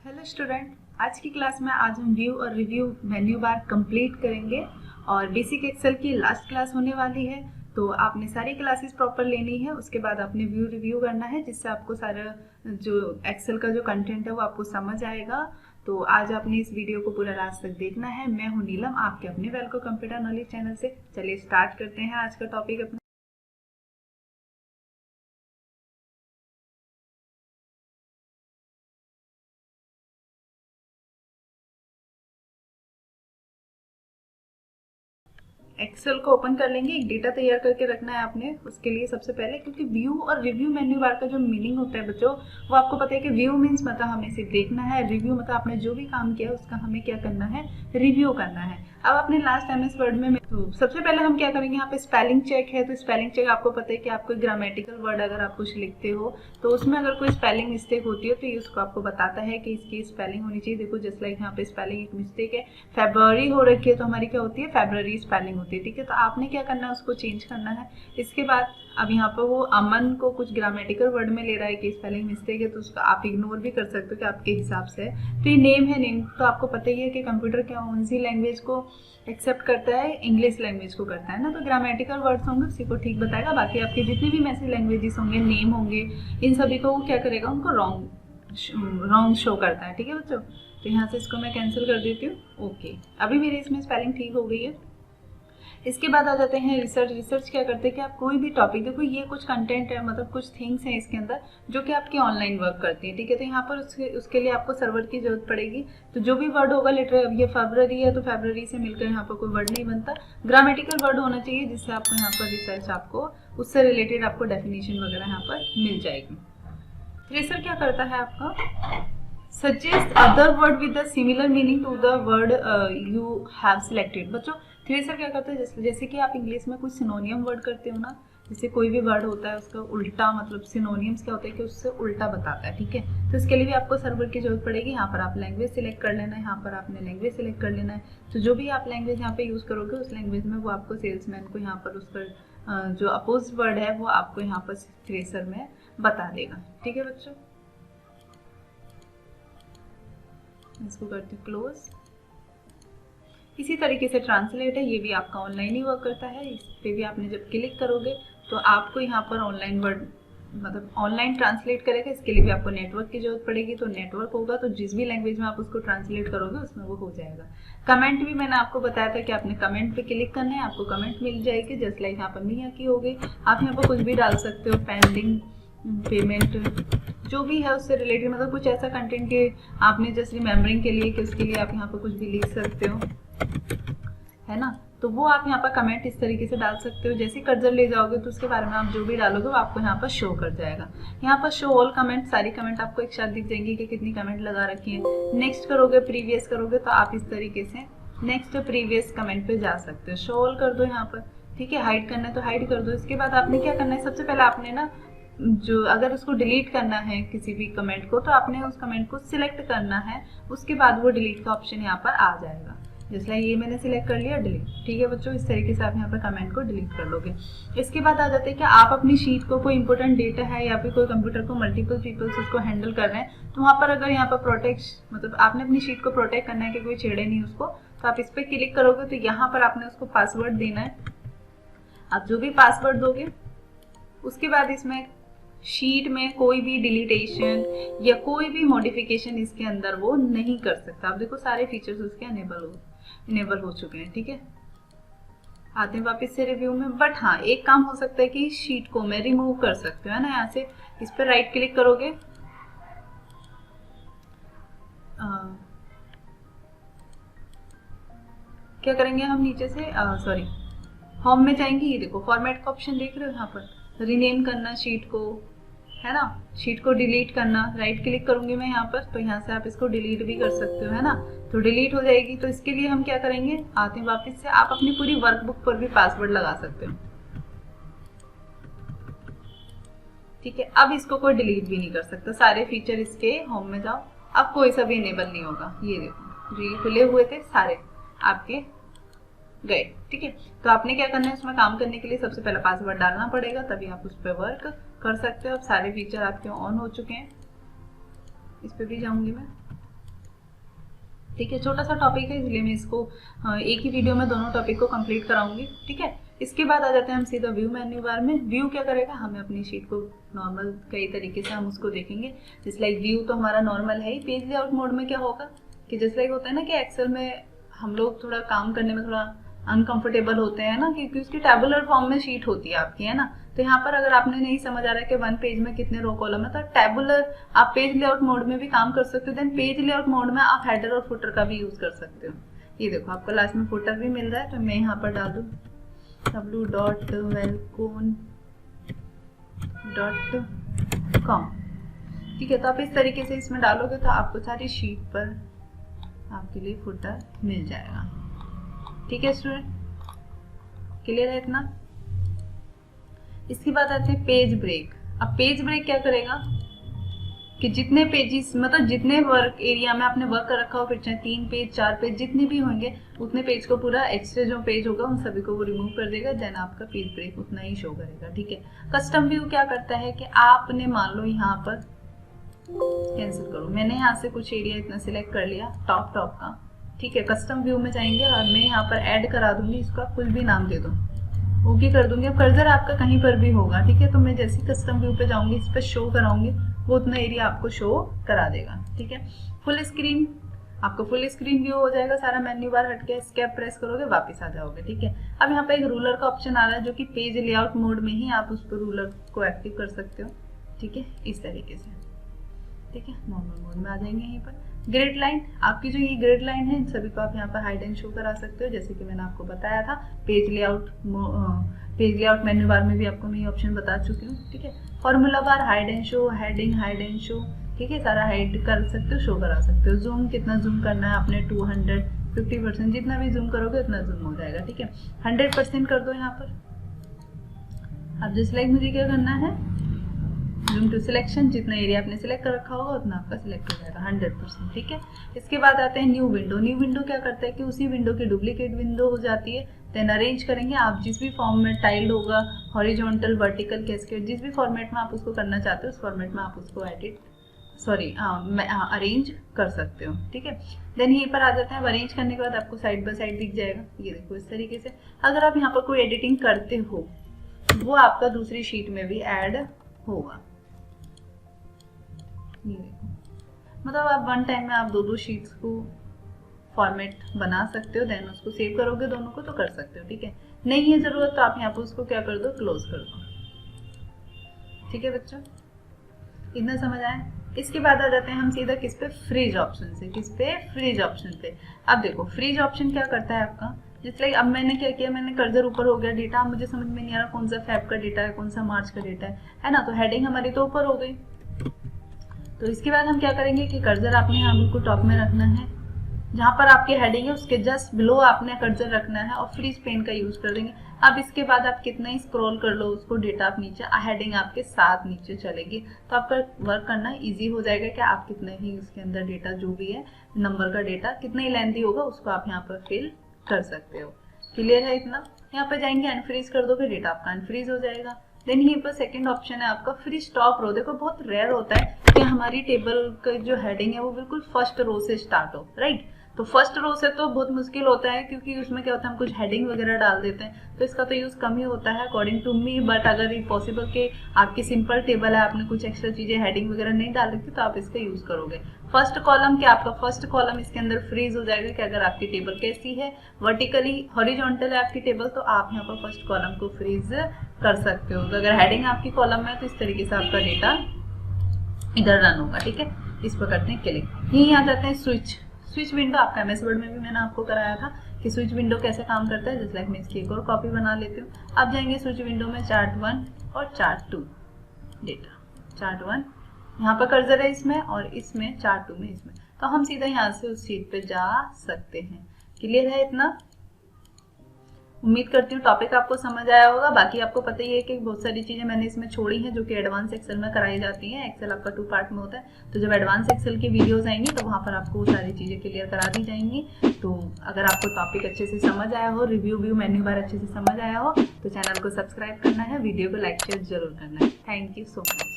Hello student, आज की class में आज हम व्यू और रिव्यू मेन्यू बार कंप्लीट करेंगे और बेसिक एक्सेल की लास्ट क्लास होने वाली है। तो आपने सारी क्लासेस प्रॉपर लेनी है, उसके बाद आपने व्यू रिव्यू करना है जिससे आपको सारा जो एक्सेल का जो कंटेंट है वो आपको समझ आएगा। तो आज आपने इस वीडियो को पूरा लास्ट तक देखना है। मैं हूँ नीलम, आपके अपने वेलको कंप्यूटर नॉलेज चैनल से। चलिए स्टार्ट करते हैं आज का टॉपिक अपना। एक्सेल को ओपन कर लेंगे, एक डेटा तैयार करके रखना है आपने। उसके लिए सबसे पहले, क्योंकि व्यू और रिव्यू मेन्यू बार का जो मीनिंग होता है बच्चों, वो आपको पता है कि व्यू मीन्स मतलब हमें सिर्फ देखना है, रिव्यू मतलब आपने जो भी काम किया उसका हमें क्या करना है, रिव्यू करना है। अब अपने लास्ट एमएस वर्ड में तो सबसे पहले हम क्या करेंगे, यहाँ पे स्पेलिंग चेक है। तो स्पेलिंग चेक आपको पता है कि आप कोई ग्रामेटिकल वर्ड अगर आप कुछ लिखते हो तो उसमें अगर कोई स्पेलिंग मिस्टेक होती है तो ये उसको आपको बताता है कि इसकी स्पेलिंग होनी चाहिए। देखो जस्ट लाइक यहाँ पे स्पेलिंग एक मिस्टेक है, फेब्रुअरी हो रखी है तो हमारी क्या होती है, फेब्रुअरी स्पेलिंग होती है। ठीक है, तो आपने क्या करना है, उसको चेंज करना है। इसके बाद अब यहाँ पर वो अमन को कुछ ग्रामेटिकल वर्ड में ले रहा है कि स्पेलिंग मिस्टेक है, तो उसको आप इग्नोर भी कर सकते हो कि आपके हिसाब से है। तो ये नेम है, नेम तो आपको पता ही है कि कंप्यूटर क्या कौन सी लैंग्वेज को एक्सेप्ट करता है, इंग्लिश लैंग्वेज को करता है ना। तो ग्रामेटिकल वर्ड्स होंगे उसी को ठीक बताएगा, बाकी आपके जितनी भी मैसेज लैंग्वेजेस होंगे, नेम होंगे, इन सभी को वो क्या करेगा, उनको रॉन्ग शो करता है। ठीक है बच्चों, तो यहाँ से इसको मैं कैंसिल कर देती हूँ। ओके, अभी मेरे इसमें स्पेलिंग ठीक हो गई है। इसके बाद आ जाते हैं रिसर्च। रिसर्च क्या करते हैं कि आप कोई भी टॉपिक, देखो ये कुछ कंटेंट है, मतलब कुछ थिंग्स हैं इसके अंदर जो कि आपकी ऑनलाइन वर्क करती है। ठीक है, तो यहाँ पर उसके लिए आपको सर्वर की जरूरत पड़ेगी। तो जो भी वर्ड होगा, लिटरली अब ये फरवरी है तो फरवरी से मिलकर यहाँ पर कोई वर्ड नहीं बनता, ग्रामेटिकल वर्ड होना चाहिए जिससे आपको यहाँ पर रिसर्च, आपको उससे रिलेटेड आपको डेफिनेशन वगैरह यहाँ पर मिल जाएगी। थ्रेसर क्या करता है आपका, suggest other word with the similar meaning to the word you have selected। बच्चों थ्रेसर क्या करता है, जैसे कि आप इंग्लिश में कुछ सिनोनियम वर्ड करते हो ना, जैसे कोई भी वर्ड होता है उसका उल्टा, मतलब सिनोनियम्स क्या होता है कि उससे उल्टा बताता है। ठीक है, तो इसके लिए भी आपको सर्वर की जरूरत पड़ेगी। यहाँ पर आप लैंग्वेज सिलेक्ट कर लेना है, यहाँ पर आपने लैंग्वेज सिलेक्ट कर लेना है। तो जो भी आप लैंग्वेज यहाँ पे यूज करोगे उस लैंग्वेज में वो आपको सेल्समैन को यहाँ पर उसका जो अपोज वर्ड है वो आपको यहाँ पर थ्रेसर में बता देगा। ठीक है बच्चों, इसको करते हैं क्लोज। इसी तरीके से ट्रांसलेट है, ये भी आपका ऑनलाइन ही वर्क करता है। इस पे भी आपने जब क्लिक करोगे तो आपको यहाँ पर ऑनलाइन वर्ड, मतलब ऑनलाइन ट्रांसलेट करेगा। इसके लिए भी आपको नेटवर्क की जरूरत पड़ेगी। तो नेटवर्क होगा तो जिस भी लैंग्वेज में आप उसको ट्रांसलेट करोगे उसमें वो हो जाएगा। कमेंट भी मैंने आपको बताया था कि आपने कमेंट पे क्लिक करना है, आपको कमेंट मिल जाएगी। जस्ट लाइक यहाँ पर मिया की हो गई, आप यहाँ पर कुछ भी डाल सकते हो, पेंडिंग पेमेंट जो भी है उससे रिलेटेड, मतलब कुछ ऐसा कंटेंट के आपने जस्ट रिमेम्बरिंग के लिए कि उसके लिए आप यहाँ पर कुछ भी लिख सकते हो, है ना। तो वो आप यहाँ पर कमेंट इस तरीके से डाल सकते हो। जैसे कर्सर ले जाओगे तो उसके बारे में आप जो भी डालोगे वो आपको यहाँ पर शो कर जाएगा। यहाँ पर शो ऑल कमेंट, सारी कमेंट आपको एक साथ दिख जाएंगी कि कितनी कमेंट लगा रखी है। नेक्स्ट करोगे, प्रीवियस करोगे, तो आप इस तरीके से नेक्स्ट प्रीवियस कमेंट पे जा सकते हो। शो ऑल कर दो यहाँ पर, ठीक है। हाइड करना है तो हाइड कर दो। इसके बाद आपने क्या करना है, सबसे पहले आपने ना जो अगर उसको डिलीट करना है किसी भी कमेंट को, तो आपने उस कमेंट को सिलेक्ट करना है। उसके बाद वो डिलीट का ऑप्शन यहाँ पर आ जाएगा। जैसे ये मैंने सिलेक्ट कर लिया, डिलीट। ठीक है बच्चों, इस तरीके से आप यहाँ पर कमेंट को डिलीट कर लोगे। इसके बाद आ जाते हैं कि आप अपनी शीट को, कोई इंपॉर्टेंट डेटा है या फिर कोई कंप्यूटर को मल्टीपल पीपल्स उसको हैंडल कर रहे हैं, तो वहाँ पर अगर यहाँ पर प्रोटेक्ट, मतलब आपने अपनी शीट को प्रोटेक्ट करना है कि कोई छेड़े नहीं उसको, तो आप इस पर क्लिक करोगे तो यहाँ पर आपने उसको पासवर्ड देना है। आप जो भी पासवर्ड दोगे उसके बाद इसमें शीट में कोई भी डिलीटेशन या कोई भी मॉडिफिकेशन इसके अंदर वो नहीं कर सकता। आप देखो सारे फीचर्स उसके इनेबल हो चुके हैं। ठीक है, आते हैं वापस से रिव्यू में। बट हाँ, एक काम हो सकता है कि शीट को मैं रिमूव कर सकती हूँ, है ना। यहाँ से इस पर राइट क्लिक करोगे, क्या करेंगे हम, नीचे से सॉरी होम में जाएंगे। ये देखो फॉर्मेट का ऑप्शन देख रहे हो, यहाँ पर रीनेम करना शीट को, है ना। शीट को डिलीट करना, राइट क्लिक करूंगी मैं यहाँ पर, तो यहाँ से आप इसको डिलीट भी कर सकते हो, है ना। तो डिलीट हो जाएगी। तो इसके लिए हम क्या करेंगे, आते हैं वापस से, आप अपनी पूरी वर्कबुक पर भी पासवर्ड लगा सकते हो। ठीक है, अब इसको कोई डिलीट भी नहीं कर सकता। सारे फीचर इसके होम में जाओ, अब कोई सा भी इनेबल नहीं होगा। ये देखो जो खुले हुए थे सारे आपके गए। ठीक है, तो आपने क्या करना है, उसमें काम करने के लिए सबसे पहले पासवर्ड डालना पड़ेगा, तभी आप उस पर वर्क कर सकते हो। अब सारे फीचर आपके ऑन हो चुके हैं। इस पे भी जाऊंगी मैं, ठीक है, छोटा सा टॉपिक है इसलिए मैं इसको एक ही वीडियो में दोनों टॉपिक को कंप्लीट कराऊंगी। ठीक है, इसके बाद आ जाते हैं हम सीधा व्यू मेन्यू बार में। व्यू क्या करेगा, हमें अपनी शीट को नॉर्मल कई तरीके से हम उसको देखेंगे। जैसे लाइक व्यू तो हमारा नॉर्मल है ही। पेज लेआउट मोड में क्या होगा कि जैसे लाइक होता है ना कि एक्सेल में हम लोग थोड़ा काम करने में थोड़ा अनकंफर्टेबल होते हैं ना, क्योंकि उसकी टेबुलर फॉर्म में शीट होती है आपकी, है ना। तो यहाँ पर अगर आपने नहीं समझ आ रहा है कि वन पेज में कितने रो कॉलम है, तो टेबुलर आप पेज लेआउट मोड में भी काम कर सकते हो। देन पेज लेआउट मोड में आप हेडर और फुटर का भी यूज कर सकते हो। ये देखो आपको लास्ट में फुटर भी मिल रहा है, तो मैं यहाँ पर डाल दूँ w.welcome.com। ठीक है, तो आप इस तरीके से इसमें डालोगे तो आपको सारी शीट पर आपके लिए फुटर मिल जाएगा। ठीक है स्टूडेंट, क्लियर है इतना। इसके बाद आते हैं पेज ब्रेक। अब पेज ब्रेक क्या करेगा कि जितने पेजेस मतलब जितने वर्क एरिया में आपने वर्क कर रखा हो, फिर चाहे 3 पेज 4 पेज जितने भी होंगे, उतने पेज को पूरा एक्स्ट्रा जो पेज होगा उन सभी को वो रिमूव कर देगा। देन आपका पेज ब्रेक उतना ही शो करेगा। ठीक है, कस्टम व्यू क्या करता है कि आपने मान लो यहाँ पर कैंसिल करो, मैंने यहाँ से कुछ एरिया इतना सिलेक्ट कर लिया टॉप का। ठीक है, कस्टम व्यू में जाएंगे और मैं यहाँ पर ऐड करा दूंगी, इसका कुछ भी नाम दे दो, ओके कर दूंगी। अब कर्सर आपका कहीं पर भी होगा। ठीक है, तो मैं जैसे कस्टम व्यू पे जाऊंगी, इस पर शो कराऊंगी, वो उतना एरिया आपको शो करा देगा। ठीक है, फुल स्क्रीन आपको फुल स्क्रीन व्यू हो जाएगा सारा। मेन्यू बार हट के एस्केप प्रेस करोगे, वापस आ जाओगे। ठीक है, अब यहाँ पे एक रूलर का ऑप्शन आ रहा है, जो कि पेज लेआउट मोड में ही आप उस पर रूलर को एक्टिव कर सकते हो। ठीक है, इस तरीके से। ठीक है, नॉर्मल मोड में आ जाएंगे। यहीं पर ग्रिड लाइन, आपकी जो ये ग्रिड लाइन है, इन सभी को आप यहाँ पर हाइड एंड शो करा सकते हो, जैसे कि मैंने आपको बताया था। पेज लेआउट मेन्यू बार में भी आपको मैं ये ऑप्शन बता चुकी हूँ। ठीक है, formula bar, hide and show, heading, hide and show. ठीक है, सारा हाइड कर सकते हो, शो करा सकते हो। जूम कितना जूम करना है आपने, 250%, जितना भी जूम करोगे उतना जूम हो जाएगा। ठीक है, 100% कर दो यहाँ पर। अब जैसे लाइक मुझे क्या करना है, जूम टू सिलेक्शन, जितना एरिया आपने सिलेक्ट कर रखा होगा उतना आपका सिलेक्ट हो जाएगा 100%। ठीक है, इसके बाद आते हैं न्यू विंडो। न्यू विंडो क्या करता है कि उसी विंडो की डुप्लीकेट विंडो हो जाती है। देन अरेंज करेंगे, आप जिस भी फॉर्म में टाइल्ड होगा, हॉरिजॉन्टल, वर्टिकल, कैस्केड, जिस भी फॉर्मेट में आप उसको करना चाहते हो उस फॉर्मेट में आप उसको अरेंज कर सकते हो। ठीक है, देन यहीं पर आ जाते हैं। अरेंज करने के बाद आपको साइड बाय साइड दिख जाएगा। ये देखो इस तरीके से। अगर आप यहाँ पर कोई एडिटिंग करते हो, वो आपका दूसरी शीट में भी ऐड होगा। ये देखो, मतलब आप वन टाइम में आप दो शीट्स को फॉर्मेट बना सकते हो। देन उसको सेव करोगे दोनों को तो कर सकते हो। ठीक है, नहीं है जरूरत तो आप यहाँ पर उसको क्या कर दो, क्लोज कर दो। ठीक है बच्चों, इतना समझ आए। इसके बाद आ जाते हैं हम सीधा किस पे, फ्रीज ऑप्शन से। किस पे, फ्रीज ऑप्शन पे। अब देखो फ्रीज ऑप्शन क्या करता है आपका, जिसलिए अब मैंने क्या किया, मैंने कर्सर ऊपर हो गया, डेटा मुझे समझ में नहीं आ रहा कौन सा फेब का डेटा है, कौन सा मार्च का डेटा है ना। तो हेडिंग हमारी तो ऊपर हो गई। तो इसके बाद हम क्या करेंगे कि कर्सर आपने यहाँ बिल्कुल टॉप में रखना है, जहाँ पर आपकी हेडिंग है उसके जस्ट बिलो आपने कर्सर रखना है और फ्रीज पेन का यूज कर देंगे। अब इसके बाद आप कितना ही स्क्रॉल कर लो उसको, डेटा आप नीचे, हेडिंग आपके साथ नीचे चलेगी, तो आपका वर्क करना इजी हो जाएगा कि आप कितना ही उसके अंदर डेटा जो भी है, नंबर का डेटा कितना ही लेंथी होगा उसको आप यहाँ पर फिल कर सकते हो। क्लियर है इतना। यहाँ पर जाएंगे, अनफ्रीज कर दोगे, डेटा आपका अनफ्रीज हो जाएगा। देन यहीं पर सेकंड ऑप्शन है आपका फ्री स्टॉप रो। देखो बहुत रेयर होता है कि हमारी टेबल का जो हेडिंग है वो बिल्कुल फर्स्ट रो से स्टार्ट हो, राइट। तो फर्स्ट रो से तो बहुत मुश्किल होता है, क्योंकि उसमें क्या होता है हम कुछ हेडिंग वगैरह डाल देते हैं, तो इसका तो यूज कम ही होता है अकॉर्डिंग टू मी। बट अगर ये पॉसिबल कि आपकी सिंपल टेबल है, आपने कुछ एक्स्ट्रा चीजें हेडिंग वगैरह नहीं डाल रखी, तो आप इसका यूज करोगे। फर्स्ट कॉलम क्या, आपका फर्स्ट कॉलम इसके अंदर फ्रीज हो जाएगा कि अगर आपकी टेबल कैसी है, वर्टिकली हॉरिजॉन्टल है आपकी टेबल, तो आप यहाँ पर फर्स्ट कॉलम को फ्रीज कर सकते हो। तो अगर हेडिंग आपकी कॉलम में है तो इस तरीके से आपका डेटा इधर रन होगा। ठीक है, इस पर करते हैं क्लिक। यहीं आ जाते हैं स्विच विंडो। आपका एमएस वर्ड में भी मैंने आपको कराया था कि स्विच विंडो कैसे काम करता है। जैसे लाइक मैं इसकी एक और कॉपी बना लेती हूँ। अब जाएंगे स्विच विंडो में चार्ट 1 और चार्ट 2 डेटा। चार्ट 1 यहाँ पर कर्सर है इसमें, और इसमें चार्ट 2 में इसमें, तो हम सीधा यहाँ से उस शीट पे जा सकते हैं। क्लियर है इतना। उम्मीद करती हूँ टॉपिक आपको समझ आया होगा। बाकी आपको पता ही है कि बहुत सारी चीजें मैंने इसमें छोड़ी हैं जो कि एडवांस एक्सेल में कराई जाती हैं। एक्सेल आपका 2 पार्ट में होता है, तो जब एडवांस एक्सेल की वीडियोस आएंगी तो वहाँ पर आपको वो सारी चीजें क्लियर करा दी जाएंगी। तो अगर आपको टॉपिक अच्छे से समझ आया हो, रिव्यू मेन्यू बार अच्छे से समझ आया हो, तो चैनल को सब्सक्राइब करना है, वीडियो को लाइक शेयर जरूर करना है। Thank you so much.